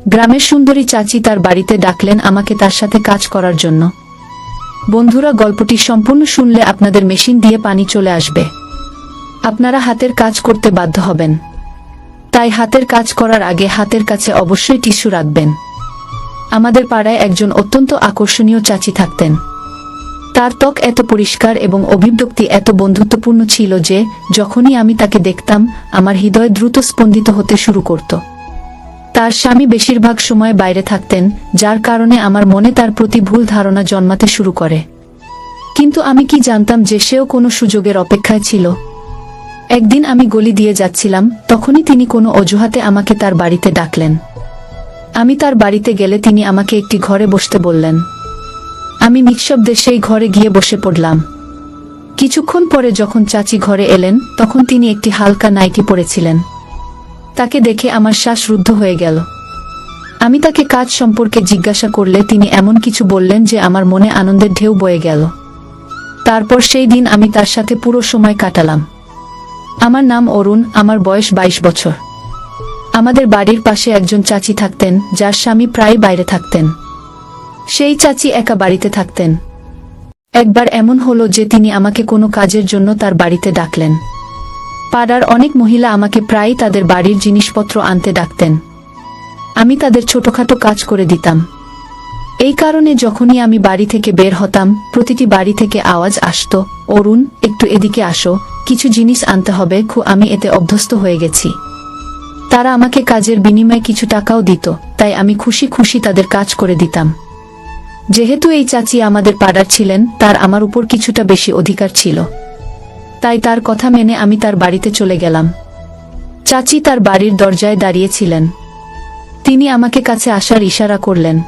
গ্রামের সুন্দরী চাচি তার বাড়িতে ডাকলেন আমাকে তার সাথে কাজ করার জন্য। বন্ধুরা, গল্পটি সম্পূর্ণ শুনলে আপনাদের মেশিন দিয়ে পানি চলে আসবে। আপনারা হাতের কাজ করতে বাধ্য হবেন। তাই হাতের কাজ করার আগে হাতের কাছে অবশ্যই টিস্যু রাখবেন। আমাদের পাড়ায় একজন অত্যন্ত আকর্ষণীয় চাচি থাকতেন। তার ত্বক এত পরিষ্কার এবং অভিব্যক্তি এত বন্ধুত্বপূর্ণ ছিল যে যখনই আমি তাকে দেখতাম আমার হৃদয় দ্রুত স্পন্দিত হতে শুরু করত। তার স্বামী বেশিরভাগ সময় বাইরে থাকতেন, যার কারণে আমার মনে তার প্রতি ভুল ধারণা জন্মাতে শুরু করে। কিন্তু আমি কি জানতাম যে সেও কোনো সুযোগের অপেক্ষায় ছিল। একদিন আমি গলি দিয়ে যাচ্ছিলাম, তখনই তিনি কোনো অজুহাতে আমাকে তার বাড়িতে ডাকলেন। আমি তার বাড়িতে গেলে তিনি আমাকে একটি ঘরে বসতে বললেন। আমি নিঃশব্দে সেই ঘরে গিয়ে বসে পড়লাম। কিছুক্ষণ পরে যখন চাচি ঘরে এলেন, তখন তিনি একটি হালকা নাইটি পরেছিলেন। তাকে দেখে আমার শ্বাস রুদ্ধ হয়ে গেল। আমি তাকে কাজ সম্পর্কে জিজ্ঞাসা করলে তিনি এমন কিছু বললেন যে আমার মনে আনন্দের ঢেউ বয়ে গেল। তারপর সেই দিন আমি তার সাথে পুরো সময় কাটালাম। আমার নাম অরুণ, আমার বয়স 22 বছর। আমাদের বাড়ির পাশে একজন চাচি থাকতেন, যার স্বামী প্রায় বাইরে থাকতেন। সেই চাচি একা বাড়িতে থাকতেন। একবার এমন হলো যে তিনি আমাকে কোনো কাজের জন্য তার বাড়িতে ডাকলেন। পাড়ার অনেক মহিলা আমাকে প্রায়ই তাদের বাড়ির জিনিসপত্র আনতে ডাকতেন। আমি তাদের ছোটখাটো কাজ করে দিতাম। এই কারণে যখনই আমি বাড়ি থেকে বের হতাম, প্রতিটি বাড়ি থেকে আওয়াজ আসতো, অরুণ, একটু এদিকে আসো, কিছু জিনিস আনতে হবে। আমি এতে অভ্যস্ত হয়ে গেছি। তারা আমাকে কাজের বিনিময়ে কিছু টাকাও দিত, তাই আমি খুশি খুশি তাদের কাজ করে দিতাম। যেহেতু এই চাচি আমাদের পাড়ার ছিলেন, তার আমার উপর কিছুটা বেশি অধিকার ছিল। তাই তার কথা মেনে আমি তার বাড়িতে চলে গেলাম। চাচি তার বাড়ির দরজায় দাঁড়িয়েছিলেন। তিনি আমাকে কাছে আসার ইশারা করলেন।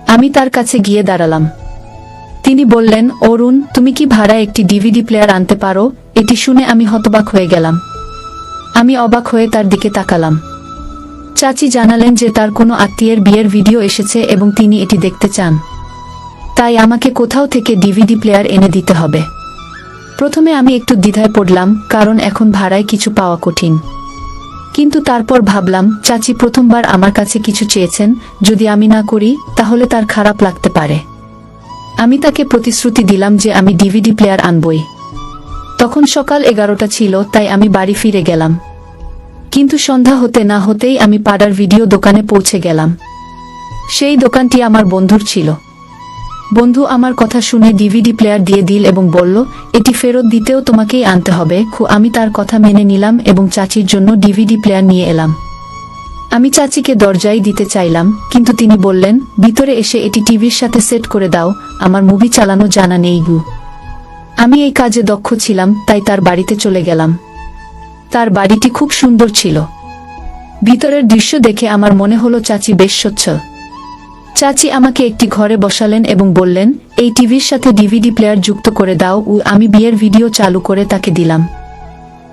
আমি তার কাছে গিয়ে দাঁড়ালাম। তিনি বললেন, অরুণ, তুমি কি ভাড়ায় একটি ডিভিডি প্লেয়ার আনতে পারো? এটি শুনে আমি হতবাক হয়ে গেলাম। আমি অবাক হয়ে তার দিকে তাকালাম। চাচি জানালেন যে তার কোনো আত্মীয়ের বিয়ের ভিডিও এসেছে এবং তিনি এটি দেখতে চান। তাই আমাকে কোথাও থেকে ডিভিডি প্লেয়ার এনে দিতে হবে। প্রথমে আমি একটু দ্বিধায় পড়লাম, কারণ এখন ভাড়ায় কিছু পাওয়া কঠিন। কিন্তু তারপর ভাবলাম, চাচি প্রথমবার আমার কাছে কিছু চেয়েছেন, যদি আমি না করি তাহলে তার খারাপ লাগতে পারে। আমি তাকে প্রতিশ্রুতি দিলাম যে আমি ডিভিডি প্লেয়ার আনবই। তখন সকাল 11টা ছিল, তাই আমি বাড়ি ফিরে গেলাম। কিন্তু সন্ধ্যা হতে না হতেই আমি পাড়ার ভিডিও দোকানে পৌঁছে গেলাম। সেই দোকানটি আমার বন্ধুর ছিল। বন্ধু আমার কথা শুনে ডিভিডি প্লেয়ার দিয়ে দিল এবং বলল, এটি ফেরত দিতেও তোমাকেই আনতে হবে। আমি তার কথা মেনে নিলাম এবং চাচির জন্য ডিভিডি প্লেয়ার নিয়ে এলাম। আমি চাচিকে দরজায় দিতে চাইলাম, কিন্তু তিনি বললেন, ভিতরে এসে এটি টিভির সাথে সেট করে দাও, আমার মুভি চালানো জানা নেই গু। আমি এই কাজে দক্ষ ছিলাম, তাই তার বাড়িতে চলে গেলাম। তার বাড়িটি খুব সুন্দর ছিল। ভিতরের দৃশ্য দেখে আমার মনে হলো চাচি বেশ সচ্ছল। চাচি আমাকে একটি ঘরে বসালেন এবং বললেন, এই টিভির সাথে ডিভিডি প্লেয়ার যুক্ত করে দাও। আমি বিয়ের ভিডিও চালু করে তাকে দিলাম।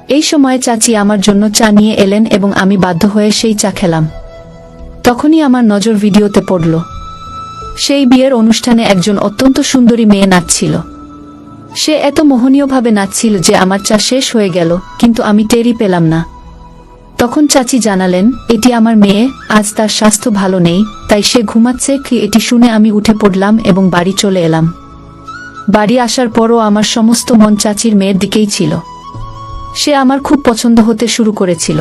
এই সময় চাচি আমার জন্য চা নিয়ে এলেন এবং আমি বাধ্য হয়ে সেই চা খেলাম। তখনই আমার নজর ভিডিওতে পড়ল। সেই বিয়ের অনুষ্ঠানে একজন অত্যন্ত সুন্দরী মেয়ে নাচছিল। সে এত মোহনীয়ভাবে নাচছিল যে আমার চা শেষ হয়ে গেল, কিন্তু আমি টেরই পেলাম না। তখন চাচি জানালেন, এটি আমার মেয়ে, আজ তার স্বাস্থ্য ভালো নেই, তাই সে ঘুমাচ্ছে। এটি শুনে আমি উঠে পড়লাম এবং বাড়ি চলে এলাম। বাড়ি আসার পরও আমার সমস্ত মন চাচির মেয়ের দিকেই ছিল। সে আমার খুব পছন্দ হতে শুরু করেছিল।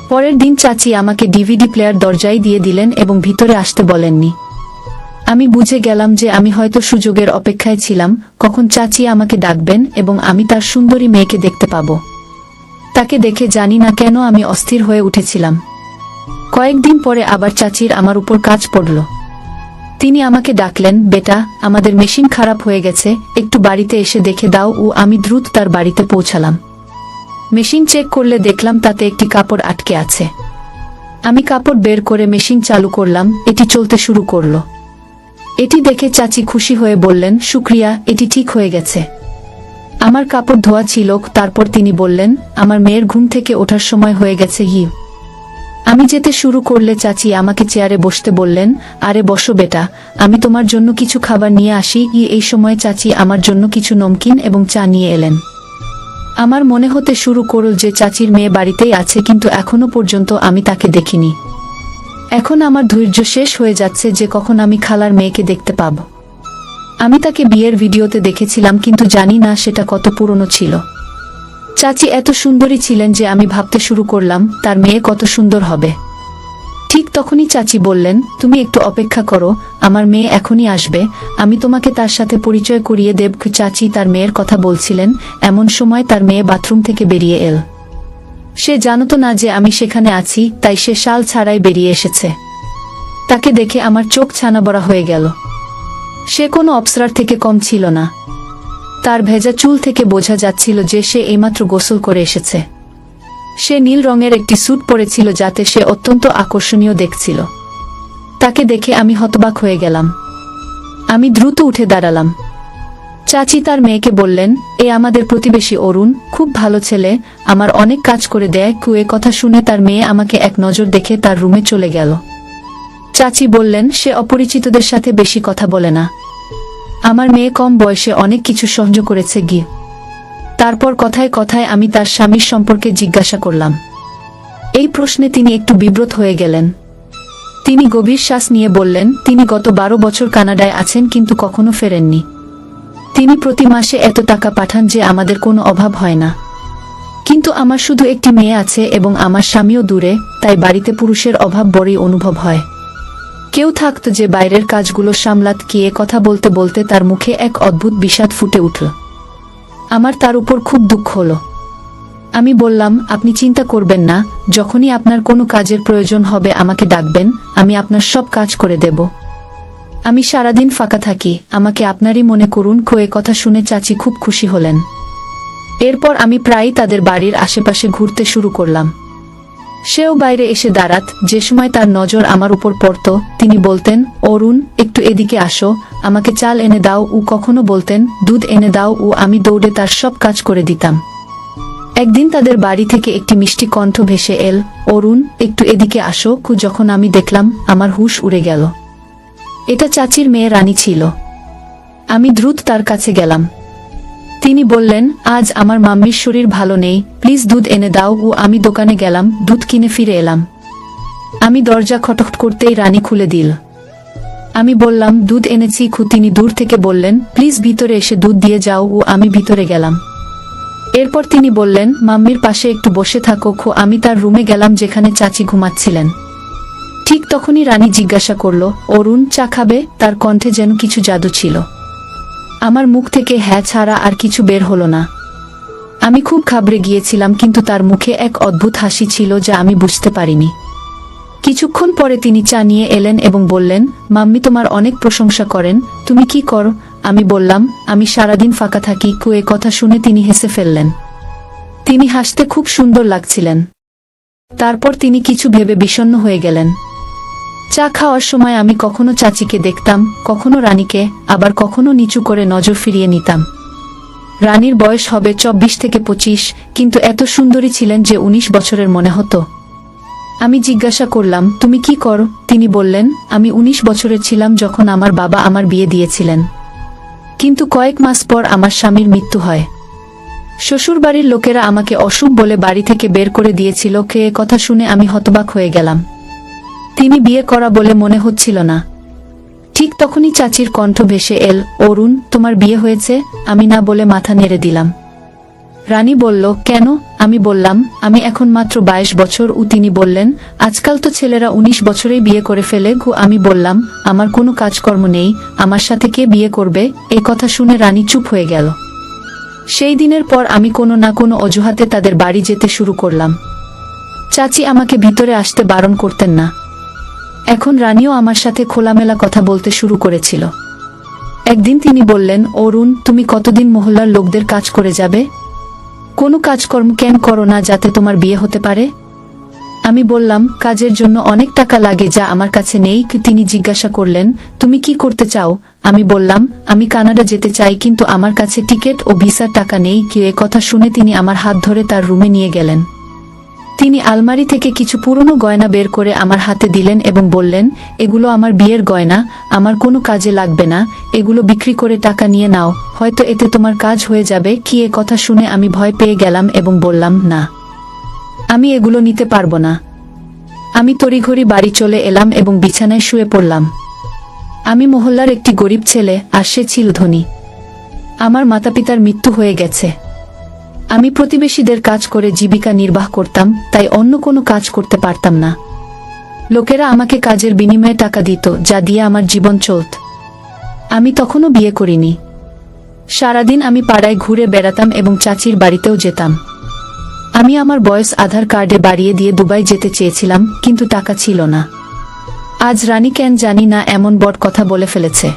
পরের দিন চাচি আমাকে ডিভিডি প্লেয়ার দরজায় দিয়ে দিলেন এবং ভিতরে আসতে বলেননি। আমি বুঝে গেলাম যে আমি হয়তো সুযোগের অপেক্ষায় ছিলাম, কখন চাচি আমাকে ডাকবেন এবং আমি তার সুন্দরী মেয়েকে দেখতে পাব। তাকে দেখে জানি না কেন আমি অস্থির হয়ে উঠেছিলাম। কয়েকদিন পরে আবার চাচির আমার উপর কাজ পড়ল। তিনি আমাকে ডাকলেন, বেটা, আমাদের মেশিন খারাপ হয়ে গেছে, একটু বাড়িতে এসে দেখে দাও। আমি দ্রুত তার বাড়িতে পৌঁছালাম। মেশিন চেক করলে দেখলাম তাতে একটি কাপড় আটকে আছে। আমি কাপড় বের করে মেশিন চালু করলাম। এটি চলতে শুরু করলো। এটি দেখে চাচি খুশি হয়ে বললেন, শুক্রিয়া, এটি ঠিক হয়ে গেছে। আমার কাপড় ধোয়া ছিল। তারপর তিনি বললেন, আমার মেয়ের ঘুম থেকে ওঠার সময় হয়ে গেছে। আমি যেতে শুরু করলে চাচি আমাকে চেয়ারে বসতে বললেন, আরে বসো বেটা, আমি তোমার জন্য কিছু খাবার নিয়ে আসি। এই সময় চাচি আমার জন্য কিছু নমকিন এবং চা নিয়ে এলেন। আমার মনে হতে শুরু করল যে চাচির মেয়ে বাড়িতেই আছে, কিন্তু এখনো পর্যন্ত আমি তাকে দেখিনি। এখন আমার ধৈর্য শেষ হয়ে যাচ্ছে যে কখন আমি খালার মেয়েকে দেখতে পাব। আমি তাকে বিয়ের ভিডিওতে দেখেছিলাম, কিন্তু জানি না সেটা কত পুরনো ছিল। চাচি এত সুন্দরী ছিলেন যে আমি ভাবতে শুরু করলাম তার মেয়ে কত সুন্দর হবে। ঠিক তখনই চাচি বললেন, তুমি একটু অপেক্ষা করো, আমার মেয়ে এখনই আসবে, আমি তোমাকে তার সাথে পরিচয় করিয়ে দেব। চাচি তার মেয়ের কথা বলছিলেন, এমন সময় তার মেয়ে বাথরুম থেকে বেরিয়ে এল। সে জানতো না যে আমি সেখানে আছি, তাই সে শাল ছাড়াই বেরিয়ে এসেছে। তাকে দেখে আমার চোখ ছানাবড়া হয়ে গেল। সে কোনো অপ্সরার থেকে কম ছিল না। তার ভেজা চুল থেকে বোঝা যাচ্ছিল যে সে এইমাত্র গোসল করে এসেছে। সে নীল রঙের একটি স্যুট পরেছিল যাতে সে অত্যন্ত আকর্ষণীয় দেখছিল। তাকে দেখে আমি হতবাক হয়ে গেলাম। আমি দ্রুত উঠে দাঁড়ালাম। চাচি তার মেয়েকে বললেন, এ আমাদের প্রতিবেশী অরুণ, খুব ভালো ছেলে, আমার অনেক কাজ করে দেয়। এ কথা শুনে তার মেয়ে আমাকে এক নজর দেখে তার রুমে চলে গেল। চাচি বললেন, সে অপরিচিতদের সাথে বেশি কথা বলে না। আমার মেয়ে কম বয়সে অনেক কিছু সহ্য করেছে গিয়ে। তারপর কথায় কথায় আমি তার স্বামীর সম্পর্কে জিজ্ঞাসা করলাম। এই প্রশ্নে তিনি একটু বিব্রত হয়ে গেলেন। তিনি গভীর শ্বাস নিয়ে বললেন, তিনি গত 12 বছর কানাডায় আছেন কিন্তু কখনো ফেরেননি। তিনি প্রতি মাসে এত টাকা পাঠান যে আমাদের কোনো অভাব হয় না। কিন্তু আমার শুধু একটি মেয়ে আছে এবং আমার স্বামীও দূরে, তাই বাড়িতে পুরুষের অভাব বড়ই অনুভব হয়। কেউ থাকত যে বাইরের কাজগুলো সামলাত। গিয়ে কথা বলতে বলতে তার মুখে এক অদ্ভুত বিষাদ ফুটে উঠল। আমার তার উপর খুব দুঃখ হলো। আমি বললাম, আপনি চিন্তা করবেন না, যখনই আপনার কোনো কাজের প্রয়োজন হবে আমাকে ডাকবেন, আমি আপনার সব কাজ করে দেব। আমি সারাদিন ফাঁকা থাকি, আমাকে আপনারই মনে করুন। এ কথা শুনে চাচি খুব খুশি হলেন। এরপর আমি প্রায়ই তাদের বাড়ির আশেপাশে ঘুরতে শুরু করলাম। সেও বাইরে এসে দাঁড়াত। যে সময় তার নজর আমার উপর পড়ত, তিনি বলতেন, অরুণ, একটু এদিকে আসো, আমাকে চাল এনে দাও। কখনো বলতেন, দুধ এনে দাও। আমি দৌড়ে তার সব কাজ করে দিতাম। একদিন তাদের বাড়ি থেকে একটি মিষ্টি কণ্ঠ ভেসে এল, অরুণ, একটু এদিকে আসো। যখন আমি দেখলাম, আমার হুঁশ উড়ে গেল। এটা চাচির মেয়ে রানী ছিল। আমি দ্রুত তার কাছে গেলাম। তিনি বললেন, আজ আমার মাম্মির শরীর ভালো নেই, প্লিজ দুধ এনে দাও। আমি দোকানে গেলাম, দুধ কিনে ফিরে এলাম। আমি দরজা খটখট করতেই রানী খুলে দিল। আমি বললাম, দুধ এনেছি। তিনি দূর থেকে বললেন, প্লিজ ভিতরে এসে দুধ দিয়ে যাও। আমি ভিতরে গেলাম। এরপর তিনি বললেন, মাম্মির পাশে একটু বসে থাকো। আমি তার রুমে গেলাম যেখানে চাচি ঘুমাচ্ছিলেন। ঠিক তখনই রানী জিজ্ঞাসা করল, অরুণ, চা খাবে? তার কণ্ঠে যেন কিছু জাদু ছিল। আমার মুখ থেকে হ্যাঁ ছাড়া আর কিছু বের হলো না। আমি খুব ঘাবড়ে গিয়েছিলাম, কিন্তু তার মুখে এক অদ্ভুত হাসি ছিল যা আমি বুঝতে পারিনি। কিছুক্ষণ পরে তিনি চা নিয়ে এলেন এবং বললেন, মাম্মি তোমার অনেক প্রশংসা করেন, তুমি কি করো? আমি বললাম, আমি সারাদিন ফাঁকা থাকি। এ কথা শুনে তিনি হেসে ফেললেন। তিনি হাসতে খুব সুন্দর লাগছিলেন। তারপর তিনি কিছু ভেবে বিষণ্ণ হয়ে গেলেন। চা খাওয়ার সময় আমি কখনো চাচিকে দেখতাম, কখনো রানীকে, আবার কখনো নিচু করে নজর ফিরিয়ে নিতাম। রানীর বয়স হবে 24 থেকে 25, কিন্তু এত সুন্দরী ছিলেন যে 19 বছরের মনে হতো। আমি জিজ্ঞাসা করলাম, তুমি কি করো? তিনি বললেন, আমি 19 বছরের ছিলাম যখন আমার বাবা আমার বিয়ে দিয়েছিলেন, কিন্তু কয়েক মাস পর আমার স্বামীর মৃত্যু হয়। শ্বশুরবাড়ির লোকেরা আমাকে অশুভ বলে বাড়ি থেকে বের করে দিয়েছিল। এ কথা শুনে আমি হতবাক হয়ে গেলাম। তিনি বিয়ে করা বলে মনে হচ্ছিল না। ঠিক তখনই চাচির কণ্ঠ ভেসে এল, অরুণ, তোমার বিয়ে হয়েছে? আমি না বলে মাথা নেড়ে দিলাম। রানী বলল, কেন? আমি বললাম, আমি এখন মাত্র 22 বছর। তিনি বললেন, আজকাল তো ছেলেরা 19 বছরেই বিয়ে করে ফেলে। আমি বললাম, আমার কোনো কাজকর্ম নেই, আমার সাথে কে বিয়ে করবে? এ কথা শুনে রানী চুপ হয়ে গেল। সেই দিনের পর আমি কোনো না কোনো অজুহাতে তাদের বাড়ি যেতে শুরু করলাম। চাচি আমাকে ভিতরে আসতে বারণ করতেন না। এখন রানীও আমার সাথে খোলামেলা কথা বলতে শুরু করেছিল। একদিন তিনি বললেন, অরুণ, তুমি কতদিন মহল্লার লোকদের কাজ করে যাবে? কোনো কাজকর্ম কেন করো না যাতে তোমার বিয়ে হতে পারে? আমি বললাম, কাজের জন্য অনেক টাকা লাগে যা আমার কাছে নেই। তিনি জিজ্ঞাসা করলেন, তুমি কি করতে চাও? আমি বললাম, আমি কানাডা যেতে চাই, কিন্তু আমার কাছে টিকিট ও ভিসার টাকা নেই। এ কথা শুনে তিনি আমার হাত ধরে তার রুমে নিয়ে গেলেন। তিনি আলমারি থেকে কিছু পুরনো গয়না বের করে আমার হাতে দিলেন এবং বললেন, এগুলো আমার বিয়ের গয়না, আমার কোনো কাজে লাগবে না, এগুলো বিক্রি করে টাকা নিয়ে নাও, হয়তো এতে তোমার কাজ হয়ে যাবে। এ কথা শুনে আমি ভয় পেয়ে গেলাম এবং বললাম, না, আমি এগুলো নিতে পারবো না। আমি তড়িঘড়ি বাড়ি চলে এলাম এবং বিছানায় শুয়ে পড়লাম। আমি মহল্লার একটি গরিব ছেলে, আর সে ছিল ধনী। আমার মাতাপিতার মৃত্যু হয়ে গেছে। আমি প্রতিবেশীদের কাজ করে জীবিকা নির্বাহ করতাম, তাই অন্য কোনো কাজ করতে পারতাম না। লোকেরা আমাকে কাজের বিনিময়ে টাকা দিত, যা দিয়ে আমার জীবন চলত। আমি তখনও বিয়ে করিনি। সারাদিন আমি পাড়ায় ঘুরে বেড়াতাম এবং চাচির বাড়িতেও যেতাম। আমি আমার বয়স আধার কার্ডে বাড়িয়ে দিয়ে দুবাই যেতে চেয়েছিলাম, কিন্তু টাকা ছিল না। আজ রানী কেন জানি না এমন বড় কথা বলে ফেলেছে।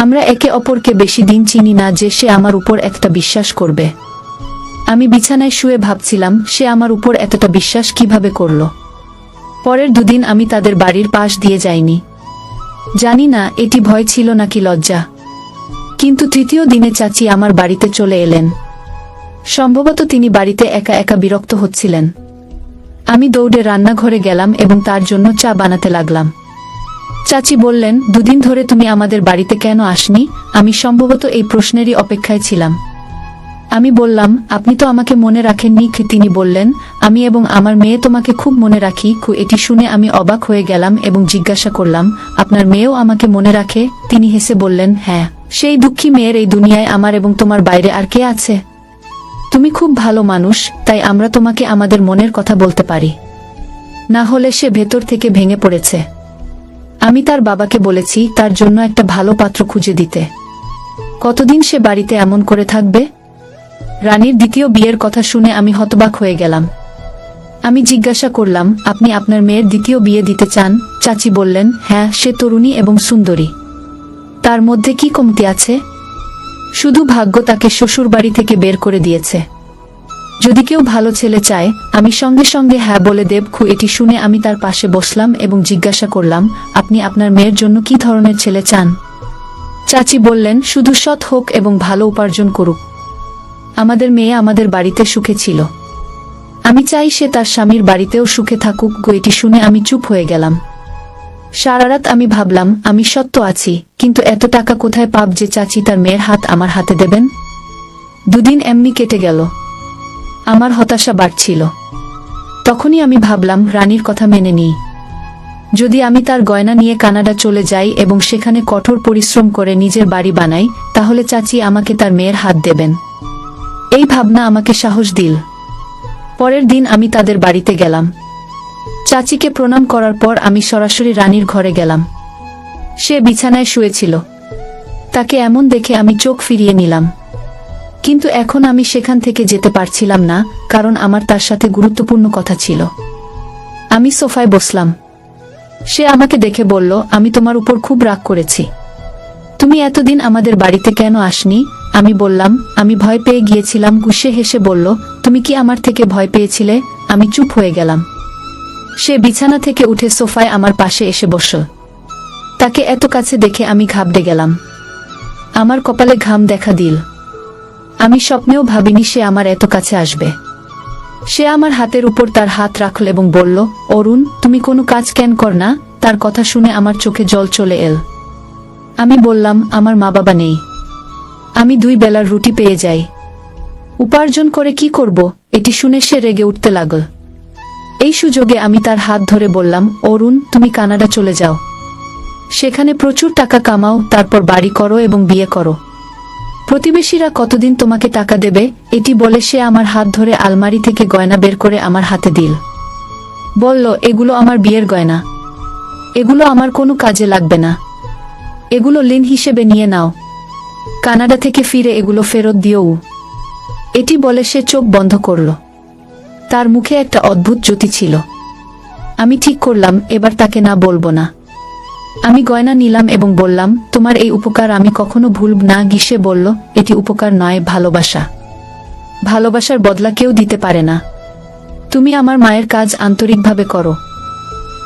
আমরা একে অপরকে বেশি দিন চিনি না যে সে আমার উপর একটা বিশ্বাস করবে। আমি বিছানায় শুয়ে ভাবছিলাম, সে আমার উপর এতটা বিশ্বাস কিভাবে করল। পরের দুদিন আমি তাদের বাড়ির পাশ দিয়ে যাইনি। জানি না এটি ভয় ছিল নাকি লজ্জা। কিন্তু তৃতীয় দিনে চাচি আমার বাড়িতে চলে এলেন। সম্ভবত তিনি বাড়িতে একা একা বিরক্ত হচ্ছিলেন। আমি দৌড়ে রান্নাঘরে গেলাম এবং তার জন্য চা বানাতে লাগলাম। চাচি বললেন, দুদিন ধরে তুমি আমাদের বাড়িতে কেন আসনি? আমি সম্ভবত এই প্রশ্নেরই অপেক্ষায় ছিলাম। আমি বললাম, আপনি তো আমাকে মনে রাখেননি। তিনি বললেন, আমি এবং আমার মেয়ে তোমাকে খুব মনে রাখি। এটি শুনে আমি অবাক হয়ে গেলাম এবং জিজ্ঞাসা করলাম, আপনার মেয়েও আমাকে মনে রাখে? তিনি হেসে বললেন, হ্যাঁ। সেই দুঃখী মেয়ের এই দুনিয়ায় আমার এবং তোমার বাইরে আর কে আছে? তুমি খুব ভালো মানুষ, তাই আমরা তোমাকে আমাদের মনের কথা বলতে পারি। না হলে সে ভেতর থেকে ভেঙে পড়েছে। আমি তার বাবাকে বলেছি তার জন্য একটা ভালো পাত্র খুঁজে দিতে। কতদিন সে বাড়িতে এমন করে থাকবে? রানীর দ্বিতীয় বিয়ের কথা শুনে আমি হতবাক হয়ে গেলাম। আমি জিজ্ঞাসা করলাম, আপনি আপনার মেয়ের দ্বিতীয় বিয়ে দিতে চান? চাচি বললেন, হ্যাঁ, সে তরুণী এবং সুন্দরী। তার মধ্যে কি কমতি আছে? শুধু ভাগ্য তাকে শ্বশুর বাড়ি থেকে বের করে দিয়েছে। যদি কেউ ভালো ছেলে চায়, আমি সঙ্গে সঙ্গে হ্যাঁ বলে দেব। এটি শুনে আমি তার পাশে বসলাম এবং জিজ্ঞাসা করলাম, আপনি আপনার মেয়ের জন্য কি ধরনের ছেলে চান? চাচি বললেন, শুধু সৎ হোক এবং ভালো উপার্জন করুক। আমাদের মেয়ে আমাদের বাড়িতে সুখে ছিল। আমি চাই সে তার স্বামীর বাড়িতেও সুখে থাকুক। এটি শুনে আমি চুপ হয়ে গেলাম। সারা রাত আমি ভাবলাম, আমি সত্য আছি, কিন্তু এত টাকা কোথায় পাব যে চাচি তার মেয়ের হাত আমার হাতে দেবেন? দুদিন এমনি কেটে গেল। আমার হতাশা বাড়ছিল। তখনই আমি ভাবলাম, রানীর কথা মেনে নিই। যদি আমি তার গয়না নিয়ে কানাডা চলে যাই এবং সেখানে কঠোর পরিশ্রম করে নিজের বাড়ি বানাই, তাহলে চাচি আমাকে তার মেয়ের হাত দেবেন। এই ভাবনা আমাকে সাহস দিল। পরের দিন আমি তাদের বাড়িতে গেলাম। চাচিকে প্রণাম করার পর আমি সরাসরি রানীর ঘরে গেলাম। সে বিছানায় শুয়েছিল। তাকে এমন দেখে আমি চোখ ফিরিয়ে নিলাম। কিন্তু এখন আমি সেখান থেকে যেতে পারছিলাম না, কারণ আমার তার সাথে গুরুত্বপূর্ণ কথা ছিল। আমি সোফায় বসলাম। সে আমাকে দেখে বলল, আমি তোমার উপর খুব রাগ করেছি। তুমি এতদিন আমাদের বাড়িতে কেন আসনি? আমি বললাম, আমি ভয় পেয়ে গিয়েছিলাম। সে হেসে বলল, তুমি কি আমার থেকে ভয় পেয়েছিলে? আমি চুপ হয়ে গেলাম। সে বিছানা থেকে উঠে সোফায় আমার পাশে এসে বসল। তাকে এত কাছে দেখে আমি ঘাবড়ে গেলাম। আমার কপালে ঘাম দেখা দিল। আমি স্বপ্নেও ভাবিনি সে আমার এত কাছে আসবে। সে আমার হাতের উপর তার হাত রাখল এবং বলল, অরুণ, তুমি কোনো কাজ কেন কর না? তার কথা শুনে আমার চোখে জল চলে এল। আমি বললাম, আমার মা বাবা নেই। আমি 2 বেলার রুটি পেয়ে যাই। উপার্জন করে কি করব? এটি শুনে সে রেগে উঠতে লাগল। এই সুযোগে আমি তার হাত ধরে বললাম, অরুণ, তুমি কানাডা চলে যাও। সেখানে প্রচুর টাকা কামাও, তারপর বাড়ি করো এবং বিয়ে করো। প্রতিবেশীরা কতদিন তোমাকে টাকা দেবে? এটি বলে সে আমার হাত ধরে আলমারি থেকে গয়না বের করে আমার হাতে দিল। বলল, এগুলো আমার বিয়ের গয়না। এগুলো আমার কোনো কাজে লাগবে না। এগুলো ঋণ হিসেবে নিয়ে নাও। কানাডা থেকে ফিরে এগুলো ফেরত দিও। এটি বলে সে চোখ বন্ধ করল। তার মুখে একটা অদ্ভুত জ্যোতি ছিল। আমি ঠিক করলাম, এবার তাকে না বলবো না। আমি গয়না নিলাম এবং বললাম, তোমার এই উপকার আমি কখনো ভুলব না। সে বলল, এটি উপকার নয়, ভালোবাসা। ভালোবাসার বদলা কেউ দিতে পারে না। তুমি আমার মায়ের কাজ আন্তরিকভাবে করো।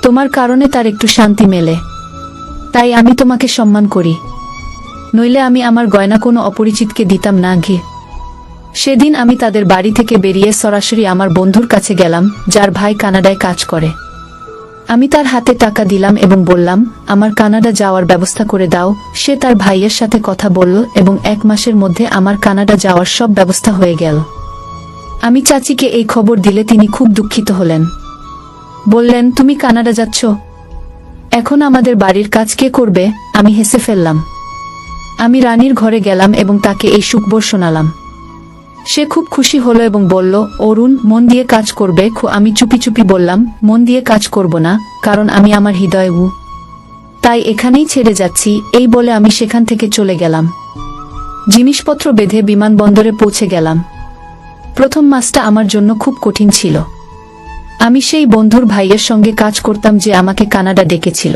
তোমার কারণে তার একটু শান্তি মেলে। তাই আমি তোমাকে সম্মান করি। নইলে আমি আমার গয়না কোনো অপরিচিতকে দিতাম না। সেদিন আমি তাদের বাড়ি থেকে বেরিয়ে সরাসরি আমার বন্ধুর কাছে গেলাম, যার ভাই কানাডায় কাজ করে। আমি তার হাতে টাকা দিলাম এবং বললাম, আমার কানাডা যাওয়ার ব্যবস্থা করে দাও। সে তার ভাইয়ের সাথে কথা বলল এবং 1 মাসের মধ্যে আমার কানাডা যাওয়ার সব ব্যবস্থা হয়ে গেল। আমি চাচিকে এই খবর দিলে তিনি খুব দুঃখিত হলেন। বললেন, তুমি কানাডা যাচ্ছ? এখন আমাদের বাড়ির কাজ কে করবে? আমি হেসে ফেললাম। আমি রানীর ঘরে গেলাম এবং তাকে এই সুখবর শোনালাম। সে খুব খুশি হলো এবং বলল, অরুণ, মন দিয়ে কাজ করবে। আমি চুপি চুপি বললাম, মন দিয়ে কাজ করব না, কারণ আমি আমার হৃদয় তাই এখানেই ছেড়ে যাচ্ছি। এই বলে আমি সেখান থেকে চলে গেলাম। জিনিসপত্র বেঁধে বিমানবন্দরে পৌঁছে গেলাম। প্রথম মাসটা আমার জন্য খুব কঠিন ছিল। আমি সেই বন্ধুর ভাইয়ের সঙ্গে কাজ করতাম যে আমাকে কানাডা ডেকেছিল।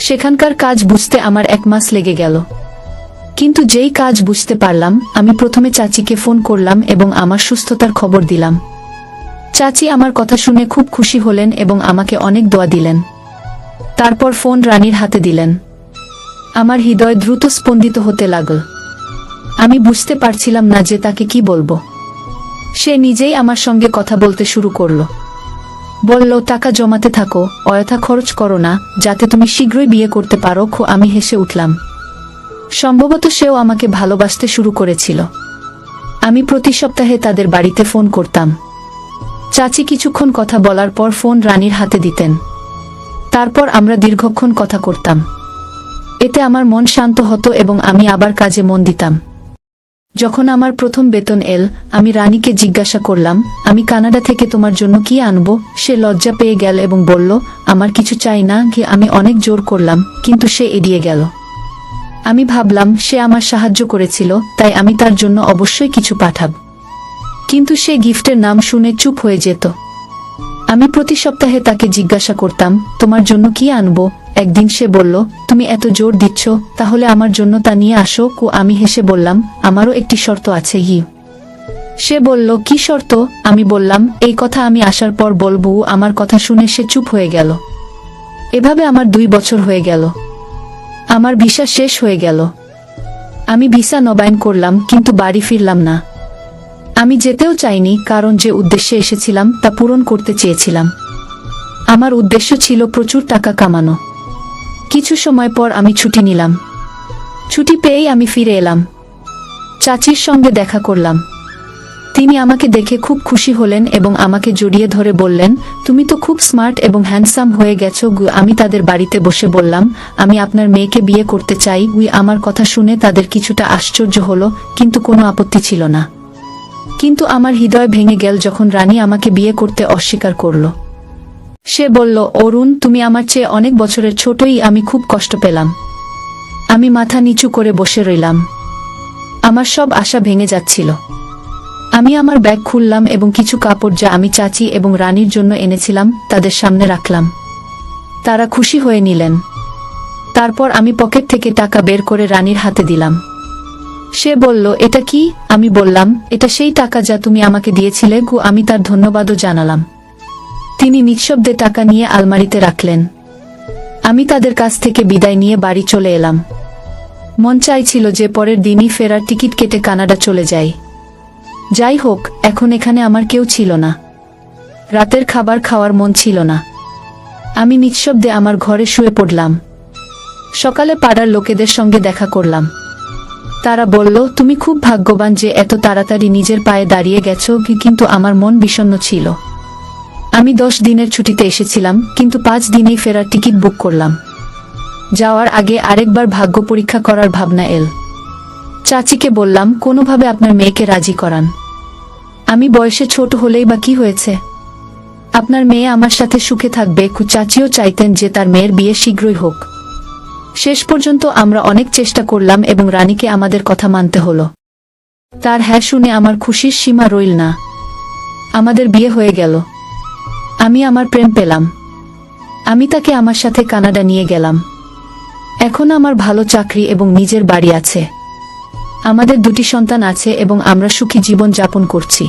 সেখানকার কাজ বুঝতে আমার 1 মাস লেগে গেল। কিন্তু যেই কাজ বুঝতে পারলাম, আমি প্রথমে চাচিকে ফোন করলাম এবং আমার সুস্থতার খবর দিলাম। চাচি আমার কথা শুনে খুব খুশি হলেন এবং আমাকে অনেক দোয়া দিলেন। তারপর ফোন রানীর হাতে দিলেন। আমার হৃদয় দ্রুত স্পন্দিত হতে লাগল। আমি বুঝতে পারছিলাম না যে তাকে কি বলবো। সে নিজেই আমার সঙ্গে কথা বলতে শুরু করল। বলল, টাকা জমাতে থাকো, অযথা খরচ করো না, যাতে তুমি শীঘ্রই বিয়ে করতে পারো। আমি হেসে উঠলাম। সম্ভবত সেও আমাকে ভালোবাসতে শুরু করেছিল। আমি প্রতি সপ্তাহে তাদের বাড়িতে ফোন করতাম। চাচি কিছুক্ষণ কথা বলার পর ফোন রানীর হাতে দিতেন। তারপর আমরা দীর্ঘক্ষণ কথা করতাম। এতে আমার মন শান্ত হতো এবং আমি আবার কাজে মন দিতাম। যখন আমার প্রথম বেতন এল, আমি রানীকে জিজ্ঞাসা করলাম, আমি কানাডা থেকে তোমার জন্য কি আনবো? সে লজ্জা পেয়ে গেল এবং বলল, আমার কিছু চাই না। আমি অনেক জোর করলাম, কিন্তু সে এড়িয়ে গেল। আমি ভাবলাম সে আমার সাহায্য করেছিল, তাই আমি তার জন্য অবশ্যই কিছু পাঠাব। কিন্তু সে গিফটের নাম শুনে চুপ হয়ে যেত। আমি প্রতি সপ্তাহে তাকে জিজ্ঞাসা করতাম, তোমার জন্য কি আনবো? একদিন সে বলল, তুমি এত জোর দিচ্ছ, তাহলে আমার জন্য তা নিয়ে আসো। আমি হেসে বললাম, আমারও একটি শর্ত আছে। সে বলল, কি শর্ত? আমি বললাম, এই কথা আমি আসার পর বলবো। আমার কথা শুনে সে চুপ হয়ে গেল। এভাবে আমার 2 বছর হয়ে গেল। আমার ভিসা শেষ হয়ে গেল। আমি ভিসা নবায়ন করলাম, কিন্তু বাড়ি ফিরলাম না। আমি যেতেও চাইনি, কারণ যে উদ্দেশ্যে এসেছিলাম তা পূরণ করতে চেয়েছিলাম। আমার উদ্দেশ্য ছিল প্রচুর টাকা কামানো। কিছু সময় পর আমি ছুটি নিলাম। ছুটি পেয়েই আমি ফিরে এলাম। চাচির সঙ্গে দেখা করলাম। তিনি আমাকে দেখে খুব খুশি হলেন এবং আমাকে জড়িয়ে ধরে বললেন, তুমি তো খুব স্মার্ট এবং হ্যান্ডসাম হয়ে গেছো। আমি তাদের বাড়িতে বসে বললাম, আমি আপনার মেয়েকে বিয়ে করতে চাই। আমার কথা শুনে তাদের কিছুটা আশ্চর্য হলো, কিন্তু কোনো আপত্তি ছিল না। কিন্তু আমার হৃদয় ভেঙে গেল যখন রানী আমাকে বিয়ে করতে অস্বীকার করল। সে বলল, অরুণ, তুমি আমার চেয়ে অনেক বছরের ছোটই। আমি খুব কষ্ট পেলাম। আমি মাথা নিচু করে বসে রইলাম। আমার সব আশা ভেঙে যাচ্ছিল। আমি আমার ব্যাগ খুললাম এবং কিছু কাপড় যা আমি চাচি এবং রানীর জন্য এনেছিলাম তাদের সামনে রাখলাম। তারা খুশি হয়ে নিলেন। তারপর আমি পকেট থেকে টাকা বের করে রানীর হাতে দিলাম। সে বলল, এটা কি? আমি বললাম, এটা সেই টাকা যা তুমি আমাকে দিয়েছিলে। আমি তার ধন্যবাদও জানালাম। তিনি নিঃশব্দে টাকা নিয়ে আলমারিতে রাখলেন। আমি তাদের কাছ থেকে বিদায় নিয়ে বাড়ি চলে এলাম। মন চাইছিল যে পরের দিনই ফেরার টিকিট কেটে কানাডা চলে যাই। যাই হোক, এখন এখানে আমার কেউ ছিল না। রাতের খাবার খাওয়ার মন ছিল না। আমি নিঃশব্দে আমার ঘরে শুয়ে পড়লাম। সকালে পাড়ার লোকেদের সঙ্গে দেখা করলাম। তারা বলল, তুমি খুব ভাগ্যবান যে এত তাড়াতাড়ি নিজের পায়ে দাঁড়িয়ে গেছো। কিন্তু আমার মন বিষণ্ণ ছিল। আমি 10 দিনের ছুটিতে এসেছিলাম, কিন্তু 5 দিনেই ফেরার টিকিট বুক করলাম। যাওয়ার আগে আরেকবার ভাগ্য পরীক্ষা করার ভাবনা এল। চাচিকে বললাম, কোনোভাবে আপনার মেয়েকে রাজি করান। আমি বয়সে ছোট হলেই বা কি হয়েছে? আপনার মেয়ে আমার সাথে সুখে থাকবে। চাচিও চাইতেন যে তার মেয়ের বিয়ে শীঘ্রই হোক। শেষ পর্যন্ত আমরা অনেক চেষ্টা করলাম এবং রানীকে আমাদের কথা মানতে হলো। তার হ্যাঁ শুনে আমার খুশির সীমা রইল না। আমাদের বিয়ে হয়ে গেল। আমি আমার প্রেম পেলাম। আমি তাকে আমার সাথে কানাডা নিয়ে গেলাম। এখন আমার ভালো চাকরি এবং নিজের বাড়ি আছে। আমাদের 2টি সন্তান আছে এবং আমরা সুখী জীবন যাপন করছি।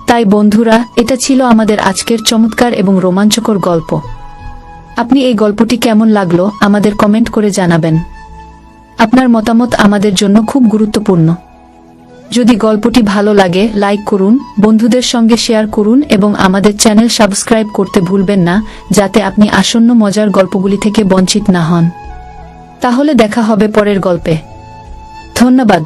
তাই বন্ধুরা, এটা ছিল আমাদের আজকের চমৎকার এবং রোমাঞ্চকর গল্প। আপনি এই গল্পটি কেমন লাগলো আমাদের কমেন্ট করে জানাবেন। আপনার মতামত আমাদের জন্য খুব গুরুত্বপূর্ণ। যদি গল্পটি ভালো লাগে, লাইক করুন, বন্ধুদের সঙ্গে শেয়ার করুন এবং আমাদের চ্যানেল সাবস্ক্রাইব করতে ভুলবেন না, যাতে আপনি আসন্ন মজার গল্পগুলি থেকে বঞ্চিত না হন। তাহলে দেখা হবে পরের গল্পে। ধন্যবাদ।